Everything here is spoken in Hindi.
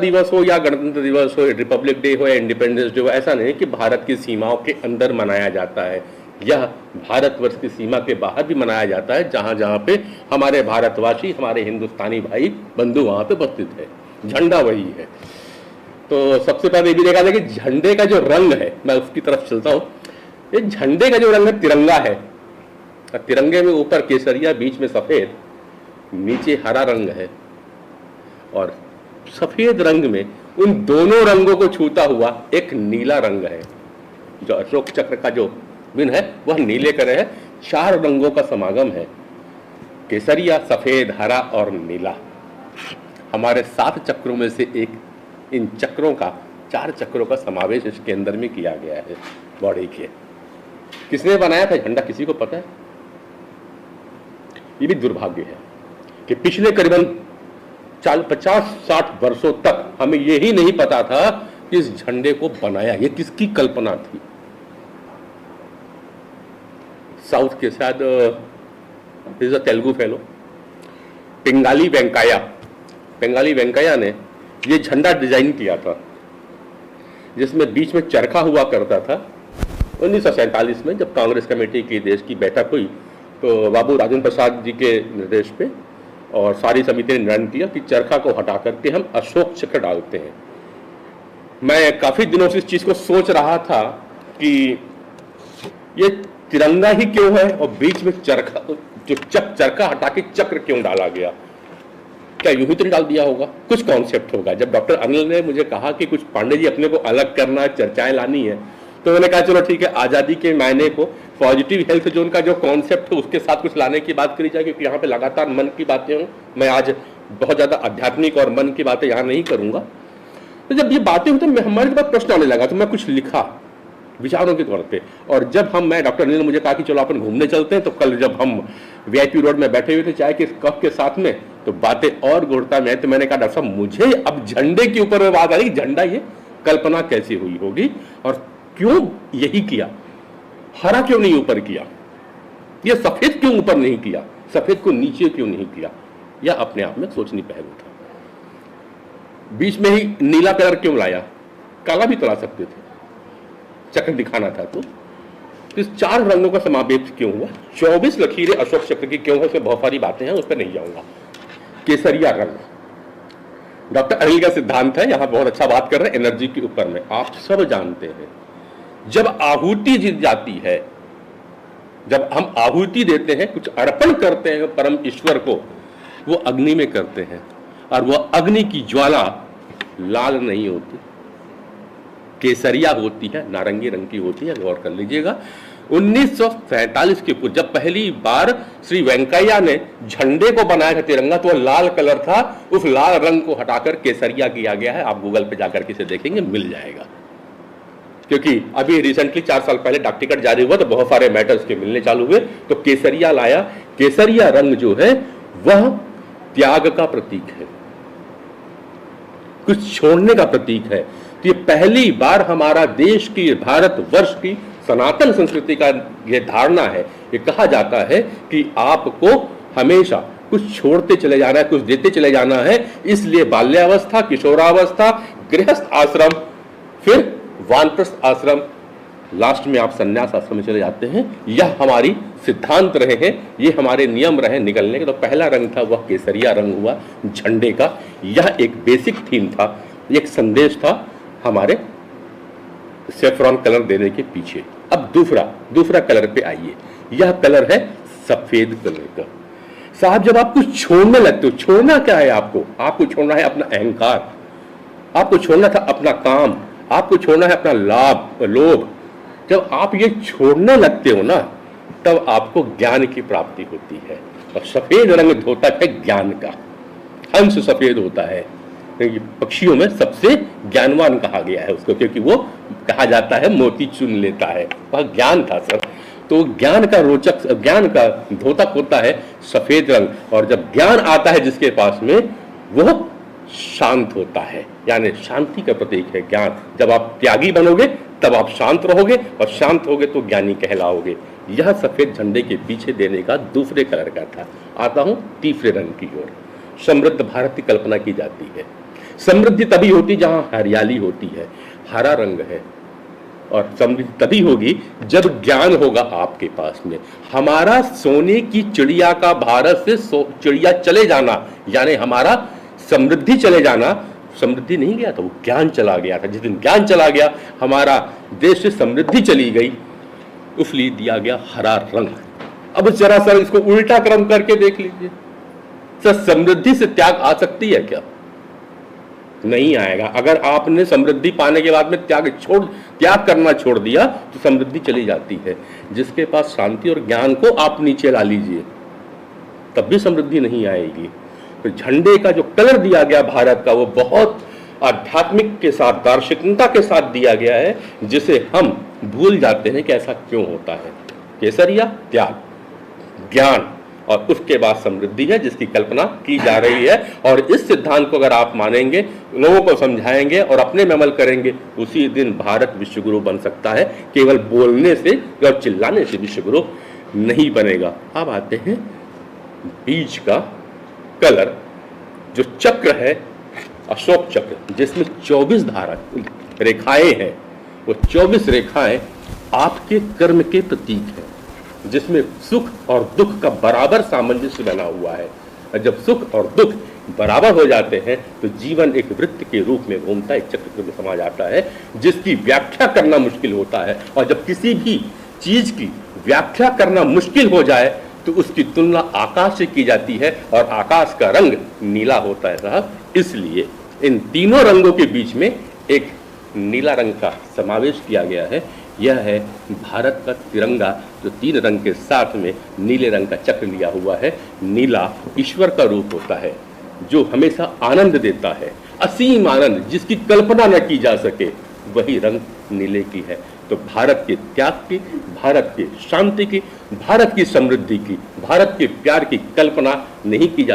दिवस हो या गणतंत्र दिवस हो, रिपब्लिक डे हो या इंडिपेंडेंस डे हो, ऐसा नहीं कि भारत की सीमाओं के अंदर मनाया जाता है। यह भारतवर्ष की सीमा के बाहर भी मनाया जाता है, जहां जहां पे हमारे भारतवासी, हमारे हिंदुस्तानी भाई बंधु वहां पे उपस्थित है। झंडा वही है। तो सबसे पहले ये भी देखा जाए कि झंडे का जो रंग है, मैं उसकी तरफ चलता हूं। ये झंडे का जो रंग है तिरंगा है। तिरंगे में ऊपर केसरिया, बीच में सफेद, नीचे हरा रंग है। और सफेद रंग में उन दोनों रंगों को छूता हुआ एक नीला रंग है। जो अशोक चक्र का जो बिन है वह नीले करे है। 4 रंगों का समागम है, केसरिया, सफेद, हरा और नीला। हमारे 7 चक्रों में से एक इन चक्रों का, 4 चक्रों का समावेश इसके अंदर में किया गया है बॉडी के। किसने बनाया था झंडा, किसी को पता है? ये भी दुर्भाग्य है कि पिछले करीबन 50-60 वर्षों तक हमें यही नहीं पता था कि इस झंडे को बनाया, ये किसकी कल्पना थी। साउथ के शायद is a Telugu fellow, Pingali Venkaiah ने ये झंडा डिजाइन किया था, जिसमें बीच में चरखा हुआ करता था। 1947 में जब कांग्रेस कमेटी की देश की बैठक हुई तो बाबू राजेंद्र प्रसाद जी के निर्देश पे और सारी समिति ने निर्णय किया कि चरखा को हटा करके हम अशोक चक्र डालते हैं। मैं काफी दिनों से इस चीज को सोच रहा था कि ये तिरंगा ही क्यों है और बीच में चरखा, जो चरखा हटा के चक्र क्यों डाला गया। क्या यूं ही तो डाल दिया होगा, कुछ कॉन्सेप्ट होगा। जब डॉक्टर अनिल ने मुझे कहा कि कुछ पांडे जी अपने को अलग करना है, चर्चाएं लानी है, तो मैंने कहा चलो ठीक है, आजादी के मायने को, पॉजिटिव हेल्थ जोन का जो कॉन्सेप्ट है उसके साथ कुछ लाने की बात करी जाए, क्योंकि यहाँ पे लगातार मन की बातें हों। मैं आज बहुत ज्यादा आध्यात्मिक और मन की बातें यहाँ नहीं करूंगा। तो जब ये बातें हुई तो हमारे पास प्रश्न आने लगा, तो मैं कुछ लिखा विचारों के तौर पे। और जब मैं डॉक्टर अनिल ने मुझे कहा कि चलो अपन घूमने चलते हैं, तो कल जब हम वीआईपी रोड में बैठे हुए थे चाय के कप के साथ में, तो बातें और गुड़ता में, तो मैंने कहा डॉक्टर साहब मुझे अब झंडे के ऊपर बात आ रही, झंडा ये कल्पना कैसी हुई होगी और क्यों यही किया, हरा क्यों नहीं ऊपर किया, यह सफेद क्यों ऊपर नहीं किया, सफेद को नीचे क्यों नहीं किया। यह अपने आप में सोचनी पहलू था। बीच में ही नीला कलर क्यों लाया, काला भी तो ला सकते थे, चक्र दिखाना था। तो इस 4 रंगों का समावेश क्यों हुआ, 24 लकीरें अशोक चक्र की क्यों है, उसमें बहुत सारी बातें हैं, उस पर नहीं जाऊंगा। केसरिया रंग डॉक्टर अनिल का सिद्धांत है, यहां बहुत अच्छा बात कर रहे हैं एनर्जी के ऊपर में। आप सब जानते हैं जब आहुति जीत जाती है, जब हम आहुति देते हैं, कुछ अर्पण करते हैं परम ईश्वर को, वो अग्नि में करते हैं और वो अग्नि की ज्वाला लाल नहीं होती, केसरिया होती है, नारंगी रंग की होती है। गौर कर लीजिएगा 1947 के पूर्व जब पहली बार श्री वेंकैया ने झंडे को बनाया था तिरंगा, तो लाल कलर था, उस लाल रंग को हटाकर केसरिया किया गया है। आप गूगल पे जाकर के इसे देखेंगे, मिल जाएगा। क्योंकि अभी रिसेंटली 4 साल पहले डाक टिकट जारी हुआ तो बहुत सारे मैटर्स के मिलने चालू हुए, तो केसरिया लाया। केसरिया रंग जो है वह त्याग का प्रतीक है, कुछ छोड़ने का प्रतीक है। तो ये पहली बार हमारा देश की, भारतवर्ष की सनातन संस्कृति का ये धारणा है, ये कहा जाता है कि आपको हमेशा कुछ छोड़ते चले जाना है, कुछ देते चले जाना है। इसलिए बाल्यावस्था, किशोरावस्था, गृहस्थ आश्रम, फिर वानप्रस्थ आश्रम, लास्ट में आप संन्यास आश्रम में चले जाते हैं। यह हमारी सिद्धांत रहे हैं, ये हमारे नियम रहे निकलने के। तो पहला रंग था वह केसरिया रंग हुआ झंडे का। यह एक बेसिक थीम था, एक संदेश था हमारे सेफ्रॉन कलर देने के पीछे। अब दूसरा कलर पे आइए। यह कलर है सफेद कलर का। साहब जब आप कुछ छोड़ने लगते हो, छोड़ना क्या है आपको छोड़ना है अपना अहंकार, आपको छोड़ना था अपना काम, आपको छोड़ना है अपना लोभ। जब आप ये छोड़ने लगते हो ना, तब आपको ज्ञान की प्राप्ति होती है। और सफेद रंग द्योतक है ज्ञान का। हंस सफेद होता है, पक्षियों में सबसे ज्ञानवान कहा गया है उसको, क्योंकि वो कहा जाता है मोती चुन लेता है। वह ज्ञान था सर। तो ज्ञान का रोचक, ज्ञान का द्योतक होता है सफेद रंग। और जब ज्ञान आता है जिसके पास में, वो शांत होता है, यानी शांति का प्रतीक है ज्ञान। जब आप त्यागी बनोगे तब आप शांत रहोगे, और शांत होगे तो ज्ञानी कहलाओगे। यह सफेद झंडे के पीछे देने का दूसरे कलर का था। आता हूं तीसरे रंग की ओर। समृद्ध भारत की कल्पना की जाती है। समृद्धि तभी होती जहां हरियाली होती है, हरा रंग है। और समृद्धि तभी होगी जब ज्ञान होगा आपके पास में। हमारा सोने की चिड़िया का भारत से चिड़िया चले जाना, यानी हमारा समृद्धि चले जाना, समृद्धि नहीं गया था, वो ज्ञान चला गया था। जिस दिन ज्ञान चला गया, हमारा देश से समृद्धि चली गई, उसलिए दिया गया हरा रंग। अब जरा सा इसको उल्टा क्रम करके देख लीजिए, सर समृद्धि से त्याग आ सकती है क्या? नहीं आएगा। अगर आपने समृद्धि पाने के बाद में त्याग करना छोड़ दिया तो समृद्धि चली जाती है। जिसके पास शांति और ज्ञान को आप नीचे ला लीजिए, तब भी समृद्धि नहीं आएगी। तो झंडे का जो कलर दिया गया भारत का, वो बहुत आध्यात्मिक के साथ, दार्शनिकता के साथ दिया गया है, जिसे हम भूल जाते हैं कि ऐसा क्यों होता है। केसरिया त्याग, ज्ञान, और उसके बाद समृद्धि है जिसकी कल्पना की जा रही है। और इस सिद्धांत को अगर आप मानेंगे, लोगों को समझाएंगे और अपने में अमल करेंगे, उसी दिन भारत विश्वगुरु बन सकता है। केवल बोलने से और चिल्लाने से विश्वगुरु नहीं बनेगा। अब आते हैं बीज का कलर, जो चक्र है अशोक चक्र, जिसमें 24 रेखाएं हैं। वो 24 रेखाएं आपके कर्म के प्रतीक हैं, जिसमें सुख और दुख का बराबर सामंजस्य बना हुआ है। और जब सुख और दुख बराबर हो जाते हैं तो जीवन एक वृत्त के रूप में घूमता है, एक चक्र में समा जाता है, जिसकी व्याख्या करना मुश्किल होता है। और जब किसी भी चीज की व्याख्या करना मुश्किल हो जाए तो उसकी तुलना आकाश से की जाती है, और आकाश का रंग नीला होता है साहब। इसलिए इन तीनों रंगों के बीच में एक नीला रंग का समावेश किया गया है। यह है भारत का तिरंगा, जो 3 रंग के साथ में नीले रंग का चक्र लिया हुआ है। नीला ईश्वर का रूप होता है, जो हमेशा आनंद देता है, असीम आनंद, जिसकी कल्पना न की जा सके, वही रंग नीले की है। तो भारत के त्याग की, भारत की शांति की, भारत की समृद्धि की, भारत के प्यार की कल्पना नहीं की जा